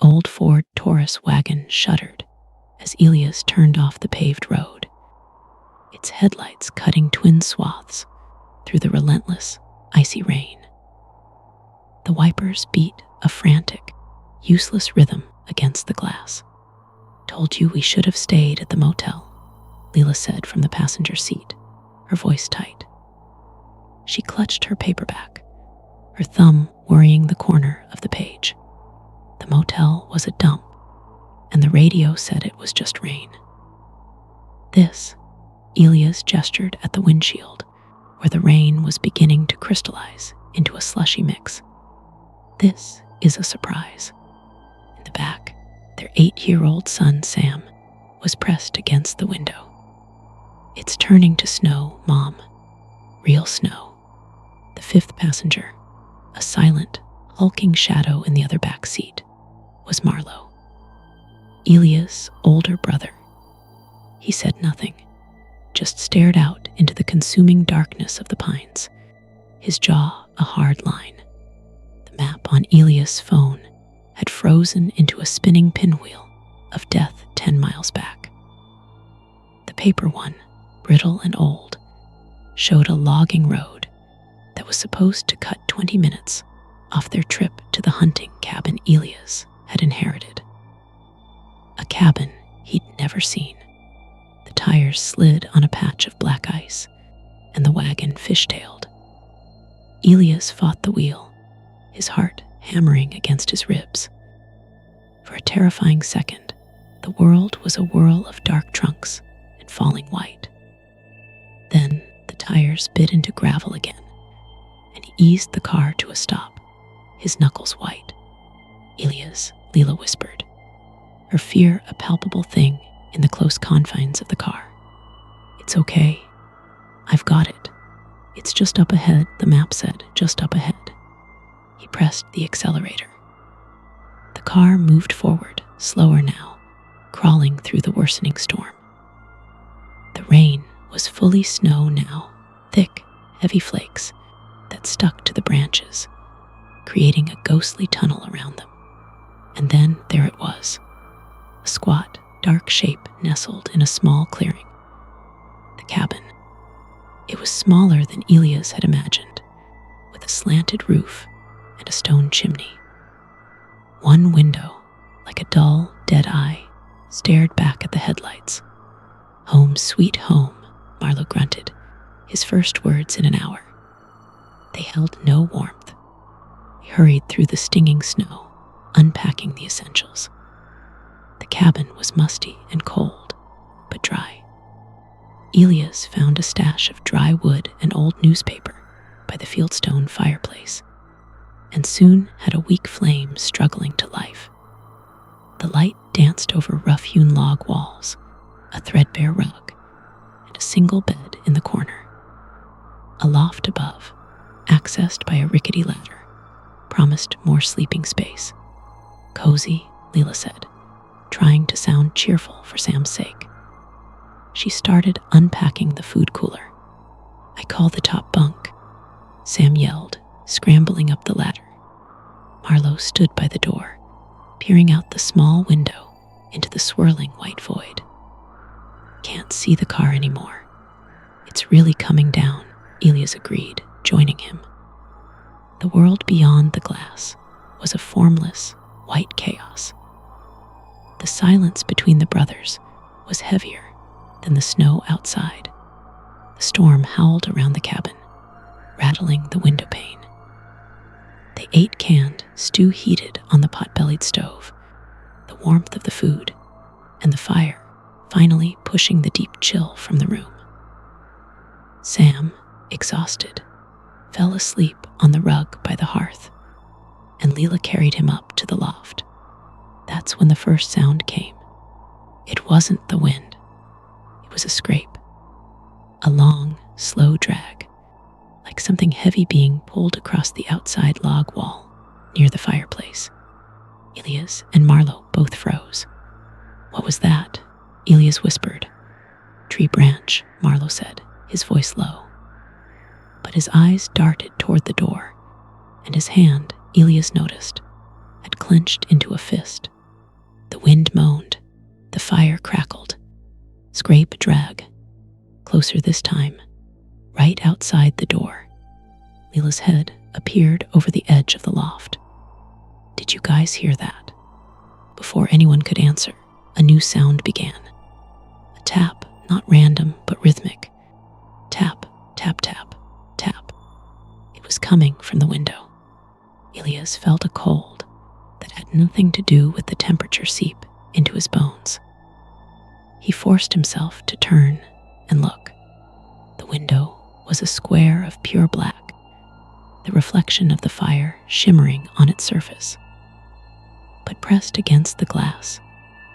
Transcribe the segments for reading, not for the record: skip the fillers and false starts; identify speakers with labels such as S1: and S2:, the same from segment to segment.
S1: old Ford Taurus wagon shuddered as Elias turned off the paved road, its headlights cutting twin swaths through the relentless, icy rain. The wipers beat a frantic, useless rhythm against the glass. "Told you we should have stayed at the motel," Leela said from the passenger seat, her voice tight. She clutched her paperback, her thumb worrying the corner of the page. The motel was a dump, and the radio said it was just rain. This, Elias gestured at the windshield, where the rain was beginning to crystallize into a slushy mix. "This is a surprise." In the back, their 8-year-old son, Sam, was pressed against the window. "It's turning to snow, Mom. Real snow." The fifth passenger, a silent, hulking shadow in the other back seat, was Marlowe, Elias' older brother. He said nothing, just stared out into the consuming darkness of the pines, his jaw a hard line. The map on Elias' phone had frozen into a spinning pinwheel of death 10 miles back. The paper one, brittle and old, showed a logging road that was supposed to cut 20 minutes off their trip to the hunting cabin Elias had inherited. A cabin he'd never seen. The tires slid on a patch of black ice, and the wagon fishtailed. Elias fought the wheel, his heart hammering against his ribs. For a terrifying second, the world was a whirl of dark trunks and falling white. Then the tires bit into gravel again, and he eased the car to a stop, his knuckles white. "Elias," Leela whispered, her fear a palpable thing in the close confines of the car. "It's okay. I've got it. It's just up ahead," the map said, "just up ahead." He pressed the accelerator. The car moved forward, slower now, crawling through the worsening storm. The rain was fully snow now, thick, heavy flakes that stuck to the branches, creating a ghostly tunnel around them. And then there it was, a squat, dark shape nestled in a small clearing. The cabin. It was smaller than Elias had imagined, with a slanted roof and a stone chimney. One window, like a dull, dead eye, stared back at the headlights. "Home sweet home," Marlowe grunted, his first words in an hour. They held no warmth. He hurried through the stinging snow, unpacking the essentials. The cabin was musty and cold, but dry. Elias found a stash of dry wood and old newspaper by the fieldstone fireplace, and soon had a weak flame struggling to life. The light danced over rough-hewn log walls, a threadbare rug, and a single bed in the corner. A loft above, accessed by a rickety ladder, promised more sleeping space. "Cozy," Leela said, trying to sound cheerful for Sam's sake. She started unpacking the food cooler. "I call the top bunk," Sam yelled, scrambling up the ladder. Marlowe stood by the door, peering out the small window into the swirling white void. "Can't see the car anymore. It's really coming down," Elias agreed, joining him. The world beyond the glass was a formless, white chaos. The silence between the brothers was heavier than the snow outside. The storm howled around the cabin, rattling the window pane. They ate canned stew heated on the pot-bellied stove, the warmth of the food, and the fire finally pushing the deep chill from the room. Sam, exhausted, fell asleep on the rug by the hearth, and Leela carried him up to the loft. That's when the first sound came. It wasn't the wind. It was a scrape, a long, slow drag, like something heavy being pulled across the outside log wall near the fireplace. Elias and Marlowe both froze. "What was that?" Elias whispered. "Tree branch," Marlowe said, his voice low. But his eyes darted toward the door, and his hand, Elias noticed, had clenched into a fist The wind moaned, the fire crackled. Scrape, drag. Closer this time, right outside the door. Leela's head appeared over the edge of the loft. Did you guys hear that? Before anyone could answer, a new sound began. A tap, not random, but rhythmic. Tap, tap, tap, tap. It was coming from the window. Ilias felt a cold that had nothing to do with the temperature seep into his bones. He forced himself to turn and look. The window was a square of pure black, the reflection of the fire shimmering on its surface. But pressed against the glass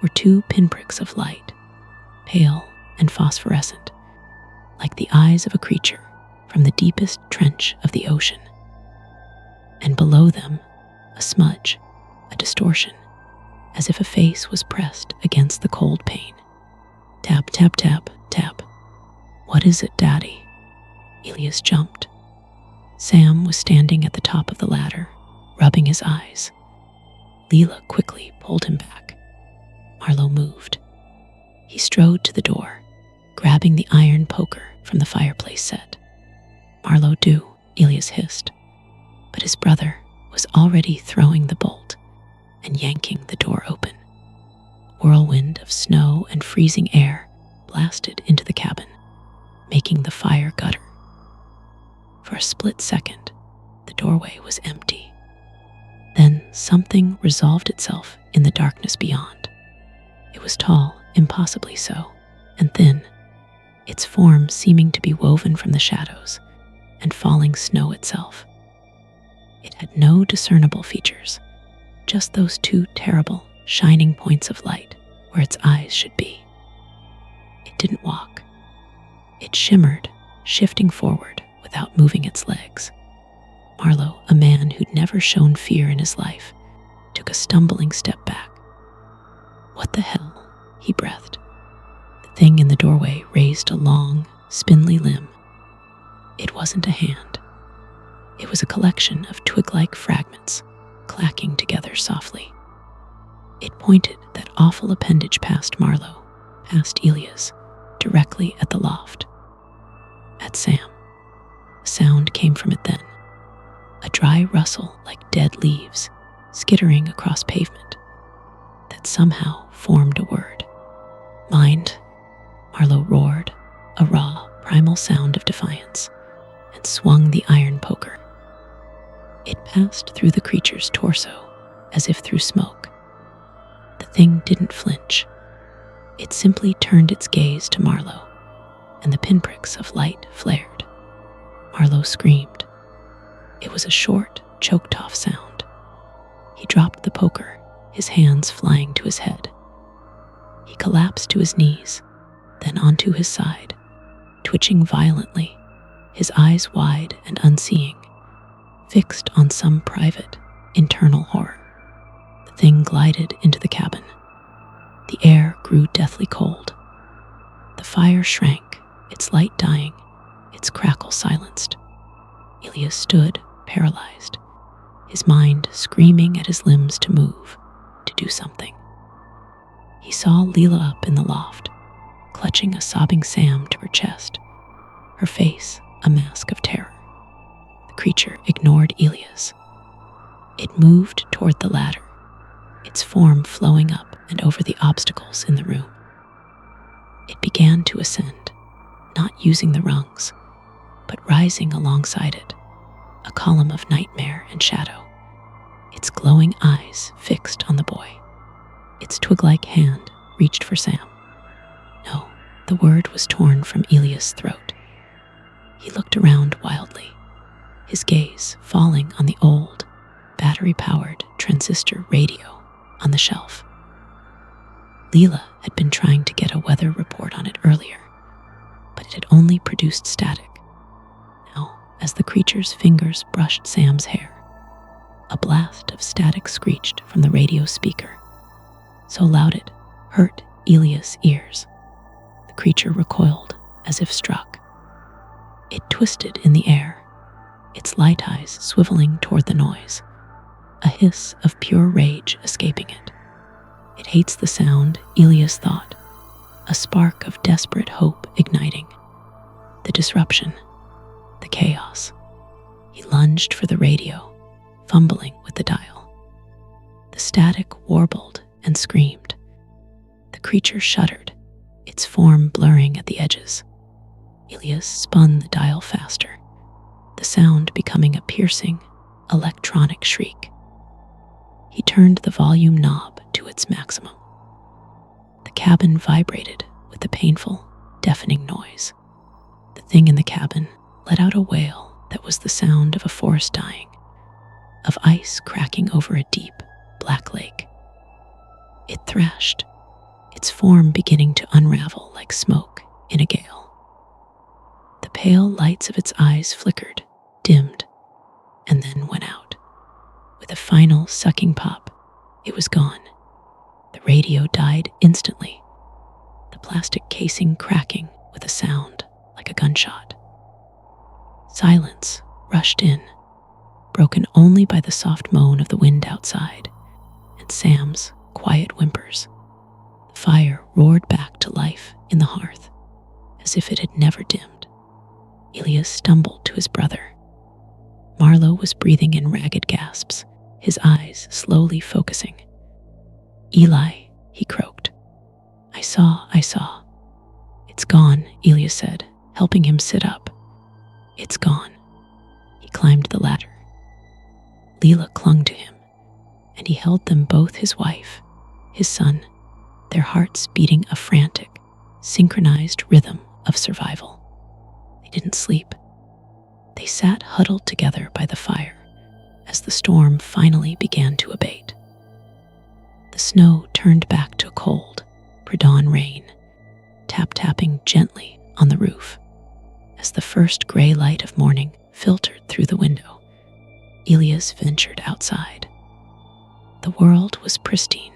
S1: were two pinpricks of light, pale and phosphorescent, like the eyes of a creature from the deepest trench of the ocean. And below them, a smudge, a distortion, as if a face was pressed against the cold pane. Tap, tap, tap, tap. What is it, Daddy? Ilias jumped. Sam was standing at the top of the ladder, rubbing his eyes. Leela quickly pulled him back. Marlowe moved. He strode to the door, grabbing the iron poker from the fireplace set. Marlowe, do, Ilias hissed. But his brother was already throwing the bolt and yanking the door open. A whirlwind of snow and freezing air blasted into the cabin, making the fire gutter. For a split second, the doorway was empty. Then something resolved itself in the darkness beyond. It was tall, impossibly so, and thin, its form seeming to be woven from the shadows and falling snow itself. It had no discernible features, just those two terrible, shining points of light where its eyes should be. It didn't walk. It shimmered, shifting forward without moving its legs. Marlowe, a man who'd never shown fear in his life, took a stumbling step back. What the hell? He breathed. The thing in the doorway raised a long, spindly limb. It wasn't a hand. It was a collection of twig-like fragments, clacking together softly. It pointed that awful appendage past Marlowe, past Ilias, directly at the loft. At Sam. A sound came from it then. A dry rustle like dead leaves skittering across pavement that somehow formed a word. Mind, Marlowe roared, a raw, primal sound of defiance, and swung the iron poker. It passed through the creature's torso as if through smoke. The thing didn't flinch. It simply turned its gaze to Marlowe, and the pinpricks of light flared. Marlowe screamed. It was a short, choked-off sound. He dropped the poker, his hands flying to his head. He collapsed to his knees, then onto his side, twitching violently, his eyes wide and unseeing, fixed on some private, internal horror. The thing glided into the cabin. The air grew deathly cold. The fire shrank, its light dying, its crackle silenced. Ilias stood, paralyzed, his mind screaming at his limbs to move, to do something. He saw Leela up in the loft, clutching a sobbing Sam to her chest, her face a mask of terror. The creature ignored Ilias. It moved toward the ladder, its form flowing up and over the obstacles in the room. It began to ascend, not using the rungs, but rising alongside it, a column of nightmare and shadow, its glowing eyes fixed on the boy. Its twig-like hand reached for Sam. No, the word was torn from Ilias' throat. He looked around wildly, his gaze falling on the old, battery-powered transistor radio on the shelf. Leela had been trying to get a weather report on it earlier, but it had only produced static. Now, as the creature's fingers brushed Sam's hair, a blast of static screeched from the radio speaker, so loud it hurt Ilias' ears. The creature recoiled as if struck. It twisted in the air, its light eyes swiveling toward the noise, a hiss of pure rage escaping it. It hates the sound, Elias thought, a spark of desperate hope igniting. The disruption, the chaos. He lunged for the radio, fumbling with the dial. The static warbled and screamed. The creature shuddered, its form blurring at the edges. Elias spun the dial faster, the sound becoming a piercing, electronic shriek. He turned the volume knob to its maximum. The cabin vibrated with the painful, deafening noise. The thing in the cabin let out a wail that was the sound of a forest dying, of ice cracking over a deep, black lake. It thrashed, its form beginning to unravel like smoke in a gale. The pale lights of its eyes flickered, dimmed, and then went out. With a final sucking pop, it was gone. The radio died instantly, the plastic casing cracking with a sound like a gunshot. Silence rushed in, broken only by the soft moan of the wind outside and Sam's quiet whimpers. The fire roared back to life in the hearth, as if it had never dimmed. Elias stumbled to his brother. Marlowe was breathing in ragged gasps, his eyes slowly focusing. "Eli," he croaked. I saw. "It's gone," Elias said, helping him sit up. "It's gone." He climbed the ladder. Leela clung to him, and he held them both, his wife, his son, their hearts beating a frantic, synchronized rhythm of survival. They didn't sleep. They sat huddled together by the fire as the storm finally began to abate. The snow turned back to cold, pre-dawn rain, tap-tapping gently on the roof. As the first gray light of morning filtered through the window, Elias ventured outside. The world was pristine,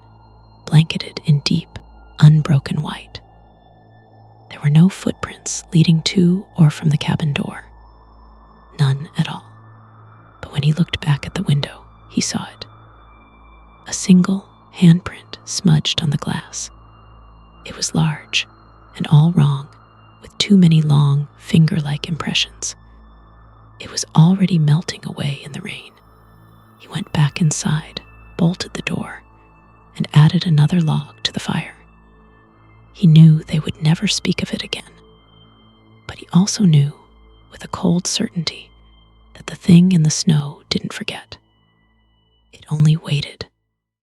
S1: blanketed in deep, unbroken white. There were no footprints leading to or from the cabin door. None at all. But when he looked back at the window, he saw it. A single handprint smudged on the glass. It was large and all wrong, with too many long, finger-like impressions. It was already melting away in the rain. He went back inside, bolted the door, and added another log to the fire. He knew they would never speak of it again. But he also knew, with a cold certainty, that the thing in the snow didn't forget. It only waited,